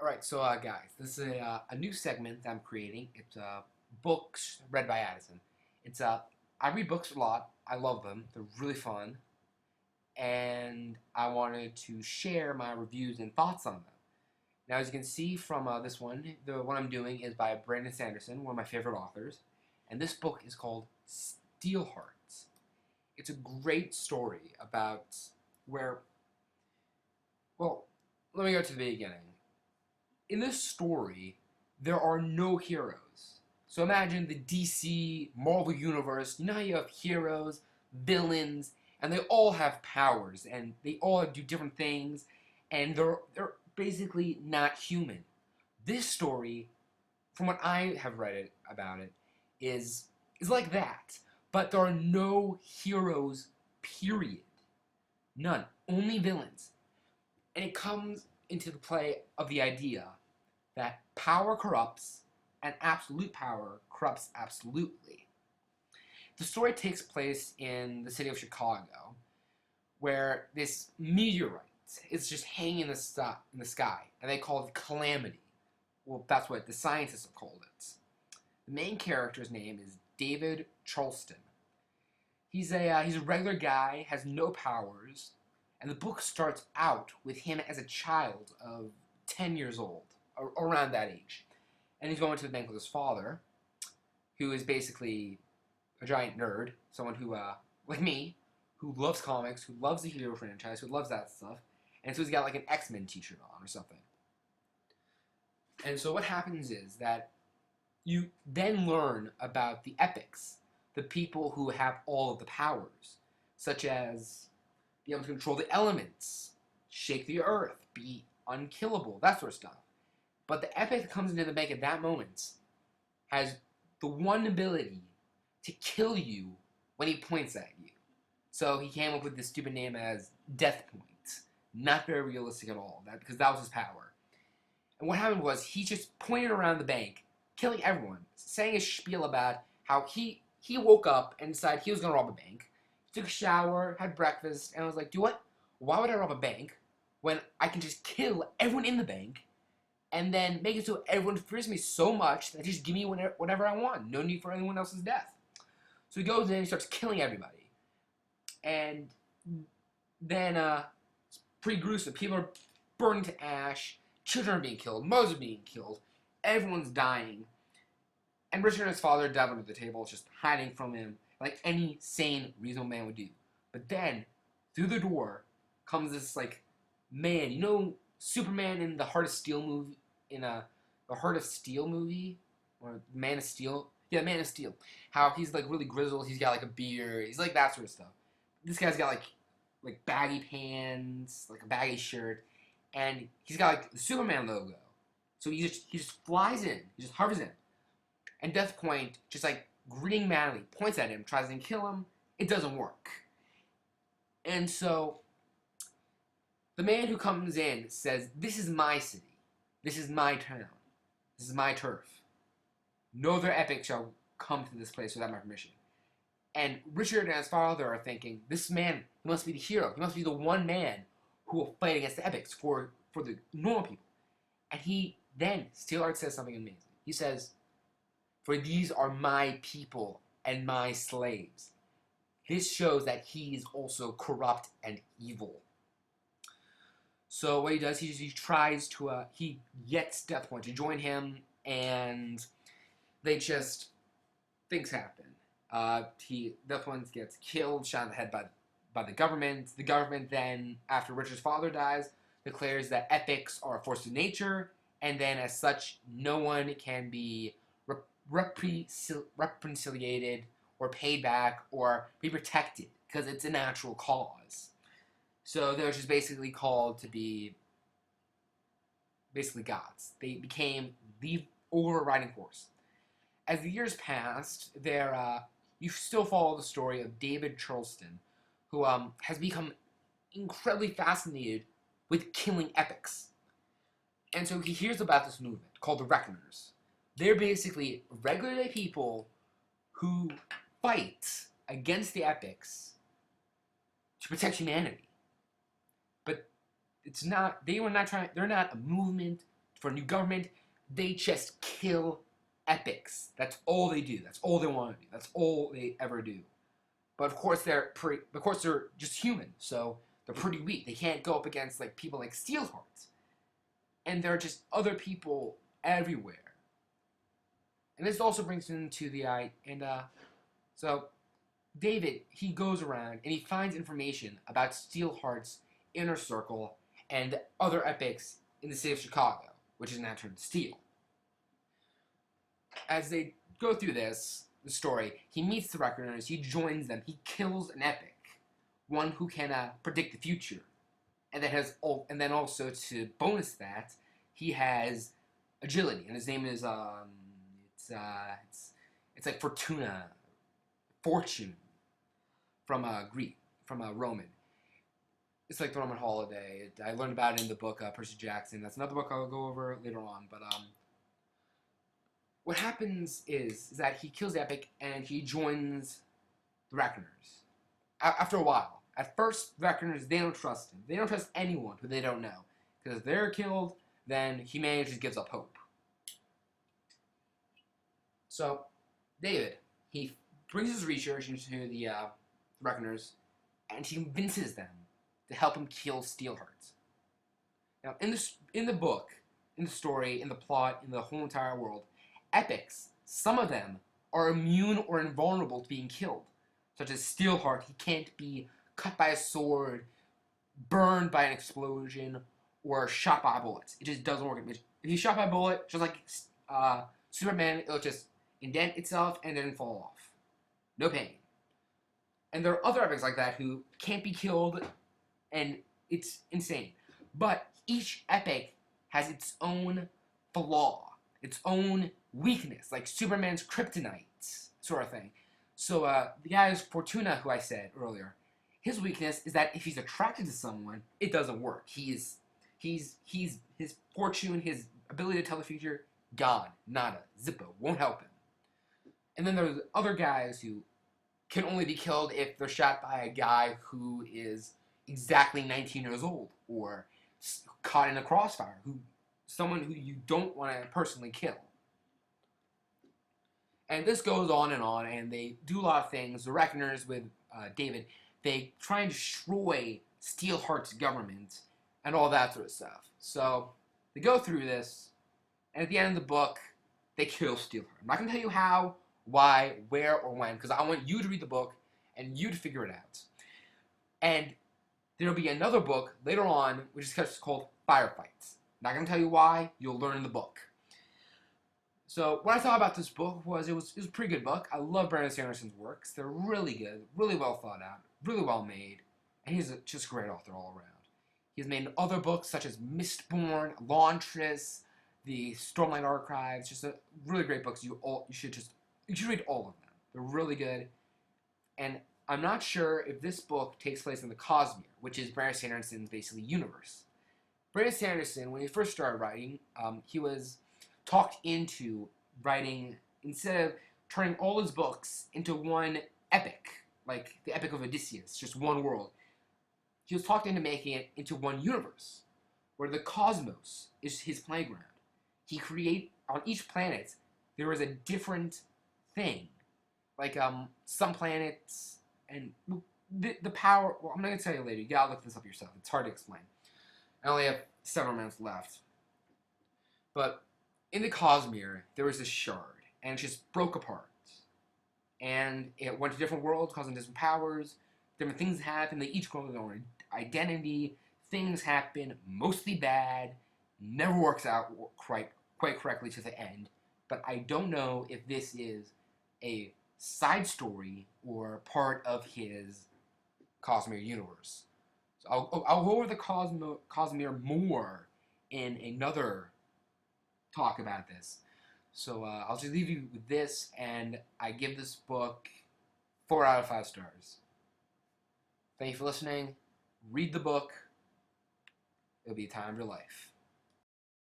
Alright, so guys, this is a new segment that I'm creating. It's books read by Addison. It's I read books a lot. I love them. They're really fun. And I wanted to share my reviews and thoughts on them. Now, as you can see from this one, the one I'm doing is by Brandon Sanderson, one of my favorite authors. And this book is called Steelheart. It's a great story about where, well, let me go to the beginning. In this story, there are no heroes. So imagine the DC Marvel Universe. You know how you have heroes, villains, and they all have powers, and they all do different things, and they're basically not human. This story, from what I have read about it, is like that. But there are no heroes, period. None. Only villains. And it comes into the play of the idea that power corrupts and absolute power corrupts absolutely. The story takes place in the city of Chicago, where this meteorite is just hanging in the sky, and they call it Calamity. Well, that's what the scientists have called it. The main character's name is David Charleston. He's a regular guy, has no powers, and the book starts out with him as a child of 10 years old, around that age. And he's going to the bank with his father, who is basically a giant nerd, someone who, like me, who loves comics, who loves the hero franchise, who loves that stuff, and so he's got like an X-Men t-shirt on or something. And so what happens is that you then learn about the epics, the people who have all of the powers, such as be able to control the elements, shake the earth, be unkillable, that sort of stuff. But the epic that comes into the bank at that moment has the one ability to kill you when he points at you. So he came up with this stupid name as Death Point. Not very realistic at all, because that was his power. And what happened was he just pointed around the bank, killing everyone, saying a spiel about how he woke up and decided he was going to rob a bank. He took a shower, had breakfast, and was like, do what? Why would I rob a bank when I can just kill everyone in the bank and then make it so everyone fears me so much that they just give me whatever I want. No need for anyone else's death. So he goes in and he starts killing everybody. And then it's pretty gruesome. People are burned to ash. Children are being killed. Mothers are being killed. Everyone's dying. And Richard and his father dive under the table, just hiding from him like any sane, reasonable man would do. But then, through the door, comes this, like, man. You know Superman in the Heart of Steel movie? The Heart of Steel movie? Or Man of Steel? Yeah, Man of Steel. How he's, like, really grizzled. He's got, like, a beard. He's like that sort of stuff. This guy's got, like baggy pants, like a baggy shirt. And he's got, like, the Superman logo. So he just flies in. He just hovers in. And Death Point, just, like, grinning madly, points at him, tries to kill him. It doesn't work. And so the man who comes in says, this is my city. This is my town. This is my turf. No other epic shall come to this place without my permission. And Richard and his father are thinking, this man, he must be the hero. He must be the one man who will fight against the epics for the normal people. And Steelheart says something amazing. He says, for these are my people and my slaves. This shows that he is also corrupt and evil. So what he does, he tries to, he gets Death Point to join him, and things happen. Death Point gets killed, shot in the head by the government. The government then, after Richard's father dies, declares that epics are a force of nature, and then as such, no one can be reconciliated or paid back or be protected because it's a natural cause. So they're just basically called to be basically gods. They became the overriding force. As the years passed, you still follow the story of David Charleston, who has become incredibly fascinated with killing epics. And so he hears about this movement called the Reckoners. They're basically regular people who fight against the epics to protect humanity. But they're not a movement for a new government, they just kill epics. That's all they do. That's all they want to do. That's all they ever do. But of course they're just human, so they're pretty weak. They can't go up against like people like Steelheart. And there are just other people everywhere. And this also brings him to the so David, he goes around and he finds information about Steelheart's inner circle and other epics in the city of Chicago, which is now turned to Steel. As they go through the story, he meets the Reckoners, he joins them, he kills an epic, one who can predict the future, and then also to bonus that, he has agility, and his name is it's like fortune from Greek, from Roman. It's like the Roman holiday. I learned about it in the book Percy Jackson. That's another book I'll go over later on. But what happens is that he kills the epic and he joins the Reckoners. After a while, at first, the Reckoners, they don't trust him. They don't trust anyone who they don't know, because if they're killed, then humanity just gives up hope. So, David, he brings his research into the Reckoners, and he convinces them to help him kill Steelheart. Now, in the book, in the story, in the plot, in the whole entire world, epics, some of them are immune or invulnerable to being killed, such as Steelheart. He can't be cut by a sword, burned by an explosion, or shot by a bullet. It just doesn't work. If he's shot by a bullet, just like Superman, it'll just indent itself and then fall off. No pain. And there are other epics like that who can't be killed, and it's insane. But each epic has its own flaw, its own weakness, like Superman's kryptonite sort of thing. So the guy's Fortuna, who I said earlier, his weakness is that if he's attracted to someone, it doesn't work. He's his fortune, his ability to tell the future, gone. Nada. Zippo. Won't help him. And then there's other guys who can only be killed if they're shot by a guy who is exactly 19 years old or caught in a crossfire, someone who you don't want to personally kill. And this goes on, and they do a lot of things. The Reckoners with David, they try and destroy Steelheart's government and all that sort of stuff. So they go through this, and at the end of the book, they kill Steelheart. I'm not going to tell you how, why, where, or when, because I want you to read the book and you to figure it out. And there'll be another book later on, which is called Firefights. Not going to tell you why, you'll learn in the book. So what I thought about this book was it was a pretty good book. I love Brandon Sanderson's works. They're really good, really well thought out, really well made, and he's just a great author all around. He's made other books such as Mistborn, Elantris, the Stormlight Archives, just really great books. You should read all of them. They're really good. And I'm not sure if this book takes place in the Cosmere, which is Brandon Sanderson's basically universe. Brandon Sanderson, when he first started writing, he was talked into writing, instead of turning all his books into one epic, like the Epic of Odysseus, just one world, he was talked into making it into one universe, where the cosmos is his playground. He on each planet, there is a different thing. Like, some planets, and the power, well, I'm not going to tell you later, you gotta look this up yourself, it's hard to explain. I only have several minutes left. But in the Cosmere, there was this shard, and it just broke apart. And it went to different worlds, causing different powers, different things happened, they each grow their own identity, things happen, mostly bad, never works out quite correctly to the end. But I don't know if this is a side story or part of his Cosmere universe. So I'll go over the Cosmere more in another talk about this. So I'll just leave you with this, and I give this book 4 out of 5 stars. Thank you for listening. Read the book. It'll be a time of your life.